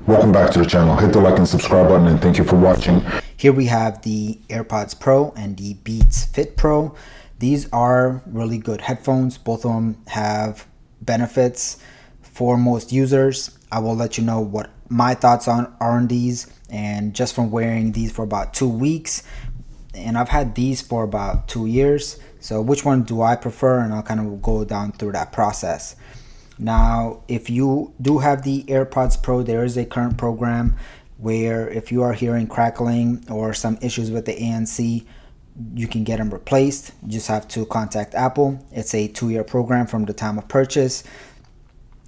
Welcome back to the channel. Hit the like and subscribe button, and thank you for watching. Here we have the AirPods Pro and the Beats Fit Pro. These are really good headphones. Both of them have benefits for most users. I will let you know what my thoughts are on these, and just from wearing these for about 2 weeks, and I've had these for about 2 years. So which one do I prefer? And I'll kind of go down through that process. Now, if you do have the AirPods Pro, there is a current program where if you are hearing crackling or some issues with the ANC, you can get them replaced. You just have to contact Apple. It's a 2-year program from the time of purchase.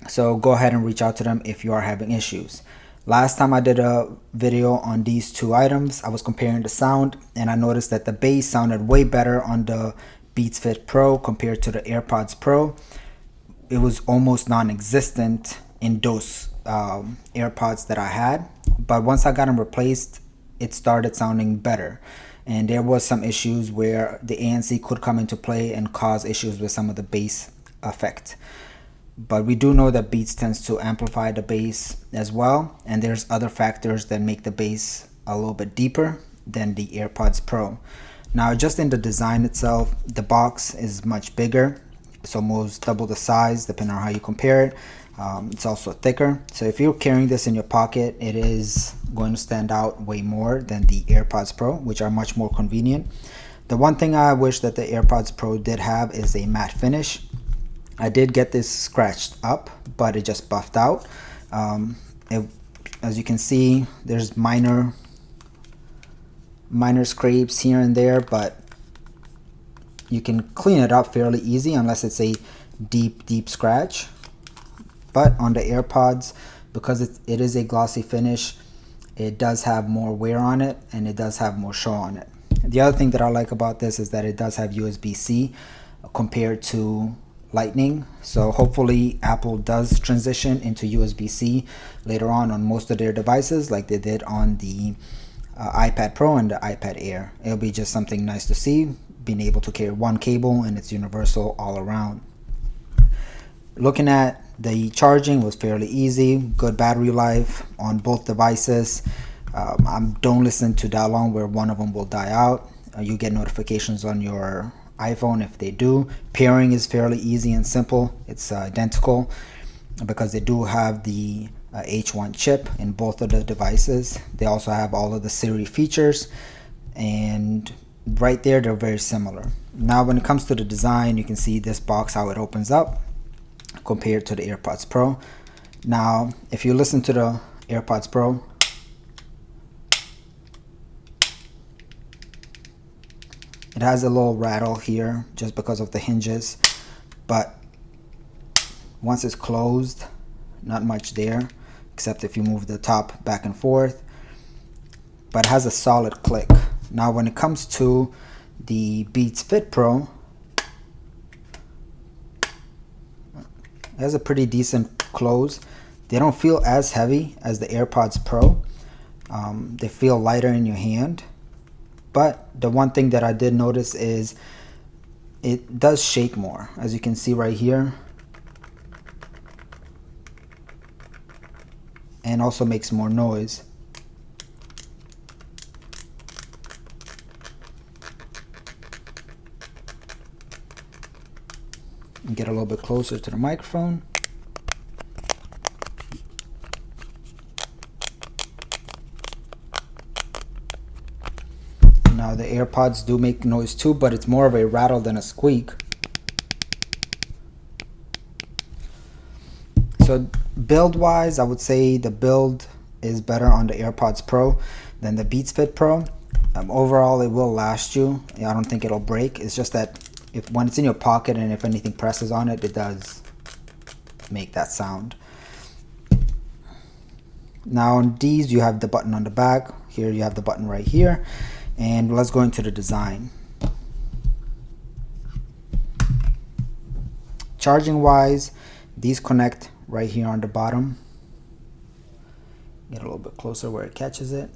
So go ahead and reach out to them if you are having issues. Last time I did a video on these two items, I was comparing the sound, and I noticed that the bass sounded way better on the Beats Fit Pro compared to the AirPods Pro. It was almost non-existent in those AirPods that I had, but once I got them replaced, it started sounding better. And there was some issues where the ANC could come into play and cause issues with some of the bass effect. But we do know that Beats tends to amplify the bass as well, and there's other factors that make the bass a little bit deeper than the AirPods Pro. Now, just in the design itself, the box is much bigger. It's almost double the size depending on how you compare it. It's also thicker. So if you're carrying this in your pocket, it is going to stand out way more than the AirPods Pro, which are much more convenient. The one thing I wish that the AirPods Pro did have is a matte finish. I did get this scratched up, but it just buffed out. As you can see, there's minor scrapes here and there, but you can clean it up fairly easy unless it's a deep scratch. But on the AirPods, because it is a glossy finish, it does have more wear on it, and it does have more show on it. The other thing that I like about this is that it does have USB-C compared to Lightning. So hopefully Apple does transition into USB-C later on most of their devices, like they did on the iPad Pro and the iPad Air. It'll be just something nice to see, being able to carry one cable, and it's universal all around. Looking at the charging was fairly easy, good battery life on both devices. Don't listen to that long where one of them will die out. You get notifications on your iPhone if they do. Pairing is fairly easy and simple. It's identical because they do have the H1 chip in both of the devices. They also have all of the Siri features, and right there they're very similar. Now when it comes to the design, you can see this box, how it opens up compared to the AirPods Pro. Now if you listen to the AirPods Pro, it has a little rattle here just because of the hinges, but once it's closed, not much there except if you move the top back and forth, but it has a solid click. Now when it comes to the Beats Fit Pro, it has a pretty decent close. They don't feel as heavy as the AirPods Pro. They feel lighter in your hand. But the one thing that I did notice is it does shake more, as you can see right here, and also makes more noise. And get a little bit closer to the microphone. Now the AirPods do make noise too, but it's more of a rattle than a squeak. So build wise, I would say the build is better on the AirPods Pro than the Beats Fit Pro. Overall, it will last you. I don't think it'll break. It's just that when it's in your pocket and if anything presses on it, it does make that sound. Now on these, you have the button on the back. Here you have the button right here. And let's go into the design. Charging wise, these connect right here on the bottom. Get a little bit closer where it catches it.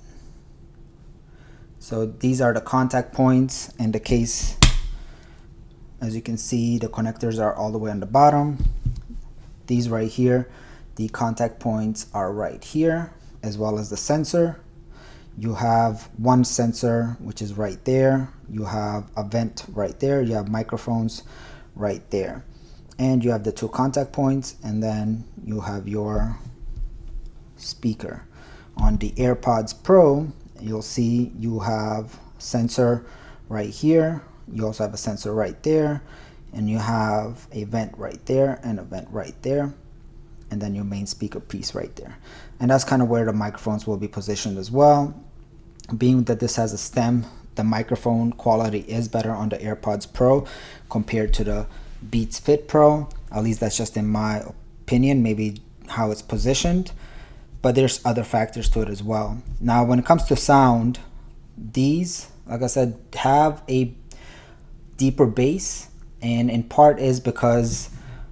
So these are the contact points in the case. As you can see, the connectors are all the way on the bottom. These right here, the contact points are right here as well as the sensor. You have one sensor, which is right there. You have a vent right there. You have microphones right there. And you have the two contact points, and then you have your speaker. On the AirPods Pro, you'll see you have sensor right here. You also have a sensor right there, and you have a vent right there and a vent right there, and then your main speaker piece right there. And that's kind of where the microphones will be positioned as well. Being that this has a stem, the microphone quality is better on the AirPods Pro compared to the Beats Fit Pro. At least that's just in my opinion, maybe how it's positioned, but there's other factors to it as well. Now when it comes to sound, these, like I said, have a deeper bass, and in part is because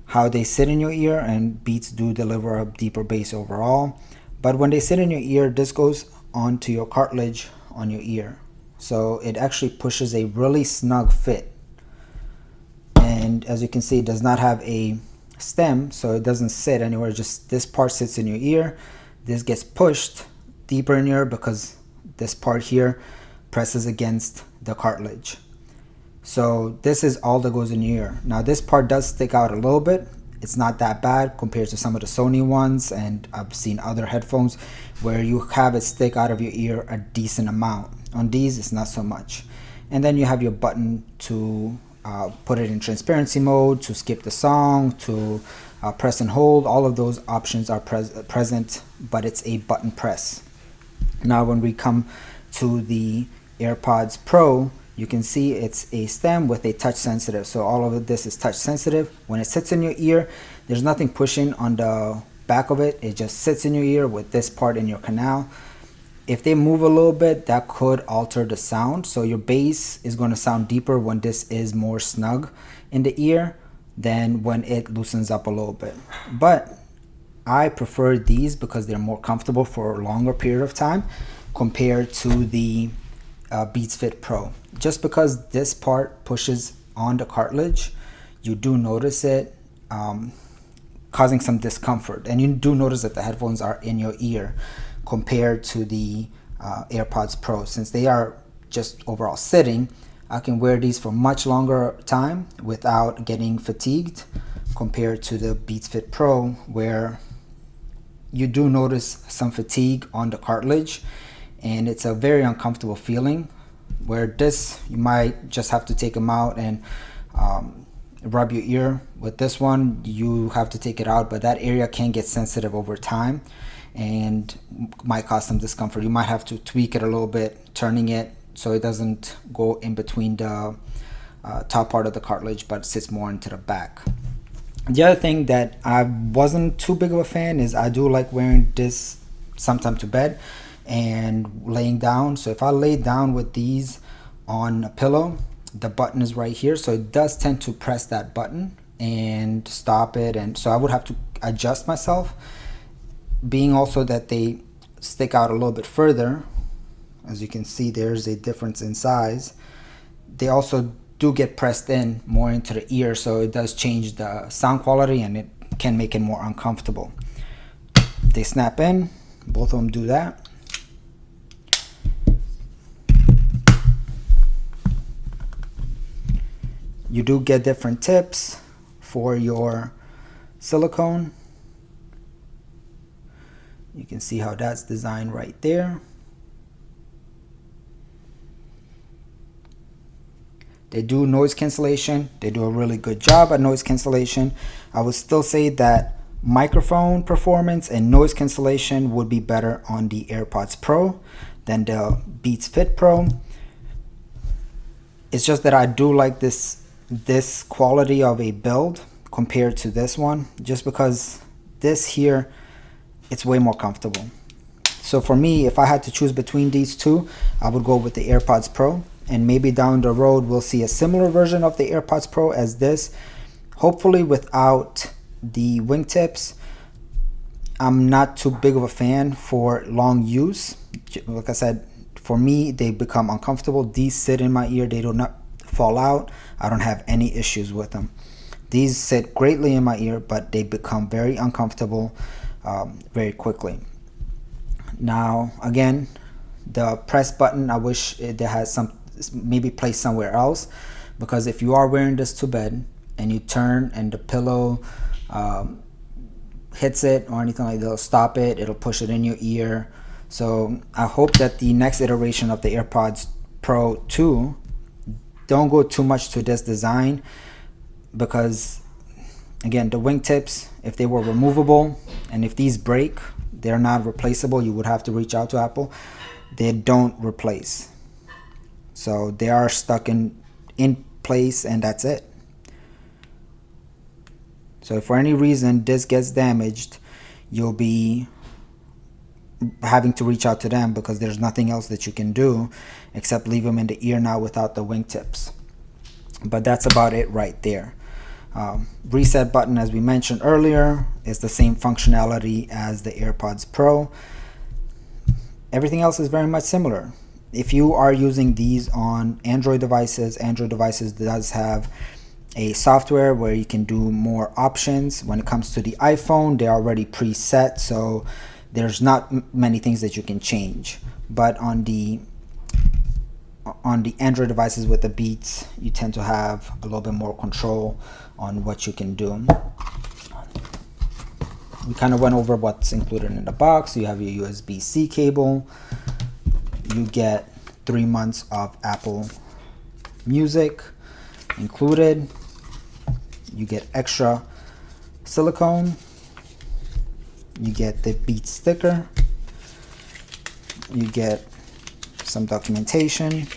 how they sit in your ear, and Beats do deliver a deeper bass overall. But when they sit in your ear, this goes onto your cartilage on your ear, so it actually pushes a really snug fit. And as you can see, it does not have a stem, so it doesn't sit anywhere. Just this part sits in your ear. This gets pushed deeper in your ear because this part here presses against the cartilage. So this is all that goes in your ear. Now this part does stick out a little bit. It's not that bad compared to some of the Sony ones, and I've seen other headphones where you have it stick out of your ear a decent amount. On these, it's not so much. And then you have your button to put it in transparency mode, to skip the song, to press and hold. All of those options are present, but it's a button press. Now when we come to the AirPods Pro, you can see it's a stem with a touch sensitive. So all of this is touch sensitive. When it sits in your ear, there's nothing pushing on the back of it. It just sits in your ear with this part in your canal. If they move a little bit, that could alter the sound. So your bass is going to sound deeper when this is more snug in the ear than when it loosens up a little bit. But I prefer these because they're more comfortable for a longer period of time compared to the Beats Fit Pro. Just because this part pushes on the cartilage, you do notice it causing some discomfort, and you do notice that the headphones are in your ear compared to the AirPods Pro. Since they are just overall sitting, I can wear these for much longer time without getting fatigued compared to the Beats Fit Pro, where you do notice some fatigue on the cartilage, and it's a very uncomfortable feeling. Where this, you might just have to take them out and rub your ear. With this one, you have to take it out, but that area can get sensitive over time and might cause some discomfort. You might have to tweak it a little bit, turning it so it doesn't go in between the top part of the cartilage, but sits more into the back. The other thing that I wasn't too big of a fan is I do like wearing this sometime to bed and laying down. So if I lay down with these on a pillow, the button is right here, so it does tend to press that button and stop it, and so I would have to adjust myself. Being also that they stick out a little bit further, as you can see there's a difference in size. They also do get pressed in more into the ear, so it does change the sound quality and it can make it more uncomfortable. They snap in, both of them do that. You do get different tips for your silicone. You can see how that's designed right there. They do noise cancellation. They do a really good job at noise cancellation. I would still say that microphone performance and noise cancellation would be better on the AirPods Pro than the Beats Fit Pro. It's just that I do like this quality of a build compared to this one, just because this here, it's way more comfortable. So for me, if I had to choose between these two, I would go with the AirPods Pro, and maybe down the road we'll see a similar version of the AirPods Pro as this, hopefully without the wingtips. I'm not too big of a fan for long use. Like I said, for me, they become uncomfortable. These sit in my ear, they do not fall out. I don't have any issues with them. These sit greatly in my ear, but they become very uncomfortable very quickly. Now again, the press button, I wish it has some, maybe placed somewhere else, because if you are wearing this to bed and you turn and the pillow hits it or anything like that, it'll stop it, it'll push it in your ear. So I hope that the next iteration of the AirPods Pro 2 don't go too much to this design, because again, the wingtips, if they were removable and if these break, they're not replaceable, you would have to reach out to Apple. They don't replace, so they are stuck in place, and that's it. So if for any reason this gets damaged, you'll be having to reach out to them, because there's nothing else that you can do except leave them in the ear now without the wingtips. But that's about it right there. Reset button, as we mentioned earlier, is the same functionality as the AirPods Pro. Everything else is very much similar. If you are using these on Android devices does have a software where you can do more options. When it comes to the iPhone, they're already preset, so there's not many things that you can change. But on the Android devices with the Beats, you tend to have a little bit more control on what you can do. We kind of went over what's included in the box. You have your USB-C cable. You get 3 months of Apple Music included. You get extra silicone. You get the Beats sticker. You get some documentation.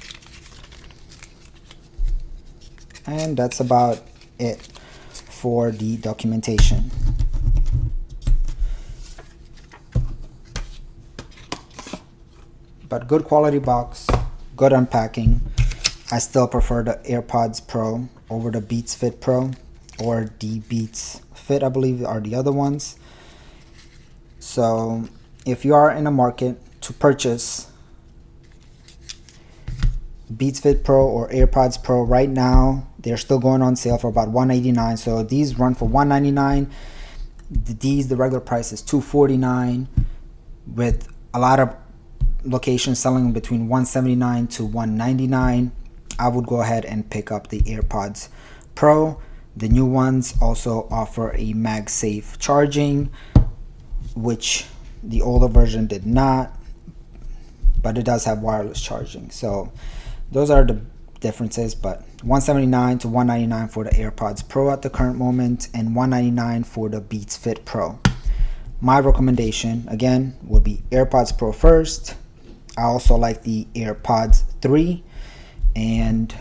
And that's about it for the documentation. But good quality box, good unpacking. I still prefer the AirPods Pro over the Beats Fit Pro, or the Beats Fit, I believe, are the other ones. So if you are in a market to purchase Beats Fit Pro or AirPods Pro right now, they're still going on sale for about $189. So these run for $199. The regular price is $249, with a lot of locations selling between $179 to $199. I would go ahead and pick up the AirPods Pro. The new ones also offer a MagSafe charging, which the older version did not, but it does have wireless charging. So those are the differences, but $179 to $199 for the AirPods Pro at the current moment, and $199 for the Beats Fit Pro. My recommendation again would be AirPods Pro first. I also like the AirPods 3, and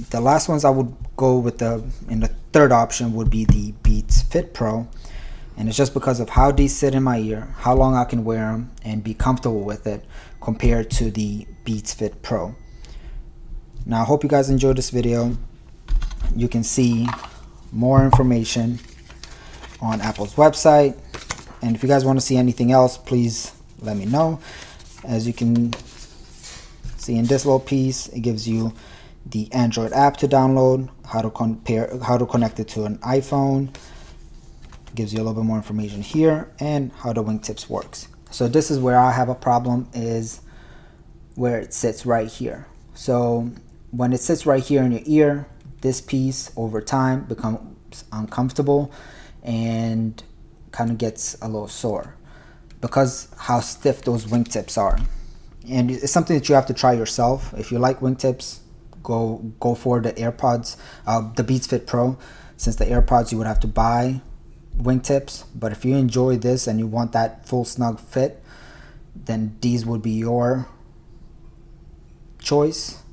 the last ones I would go with in the third option would be the Beats Fit Pro. And it's just because of how these sit in my ear, how long I can wear them and be comfortable with it compared to the Beats Fit Pro. Now I hope you guys enjoyed this video. You can see more information on Apple's website, and if you guys want to see anything else, please let me know. As you can see in this little piece, it gives you the Android app to download, how to connect it to an iPhone. It gives you a little bit more information here, and how the wingtips works. So this is where I have a problem, is where it sits right here. So when it sits right here in your ear, this piece over time becomes uncomfortable and kind of gets a little sore because how stiff those wingtips are. And it's something that you have to try yourself. If you like wingtips, go for the AirPods, the Beats Fit Pro. Since the AirPods you would have to buy wingtips, but if you enjoy this and you want that full snug fit, then these would be your choice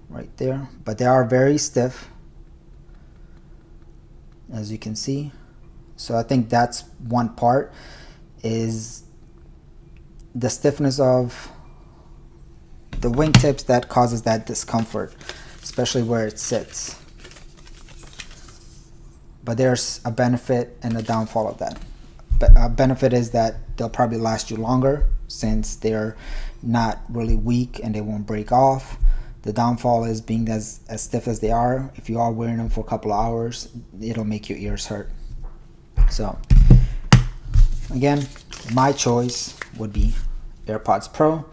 right there. But they are very stiff, as you can see. So I think that's one part, is the stiffness of the wingtips that causes that discomfort, especially where it sits. But there's a benefit and a downfall of that. But a benefit is that they'll probably last you longer since they're not really weak and they won't break off. The downfall is being as stiff as they are. If you are wearing them for a couple of hours, it'll make your ears hurt. So again, my choice. would be AirPods Pro.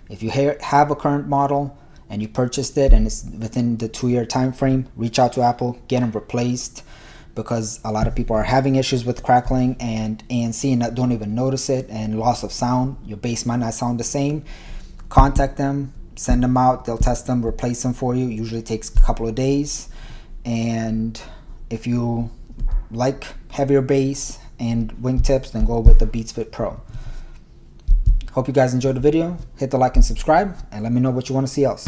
If you have a current model and you purchased it and it's within the 2-year time frame, reach out to Apple, get them replaced, because a lot of people are having issues with crackling and ANC and don't even notice it, and loss of sound. Your bass might not sound the same. Contact them, send them out, they'll test them, replace them for you. Usually takes a couple of days. And if you like heavier bass and wingtips, then go with the Beats Fit Pro. Hope you guys enjoyed the video. Hit the like and subscribe, and let me know what you want to see else.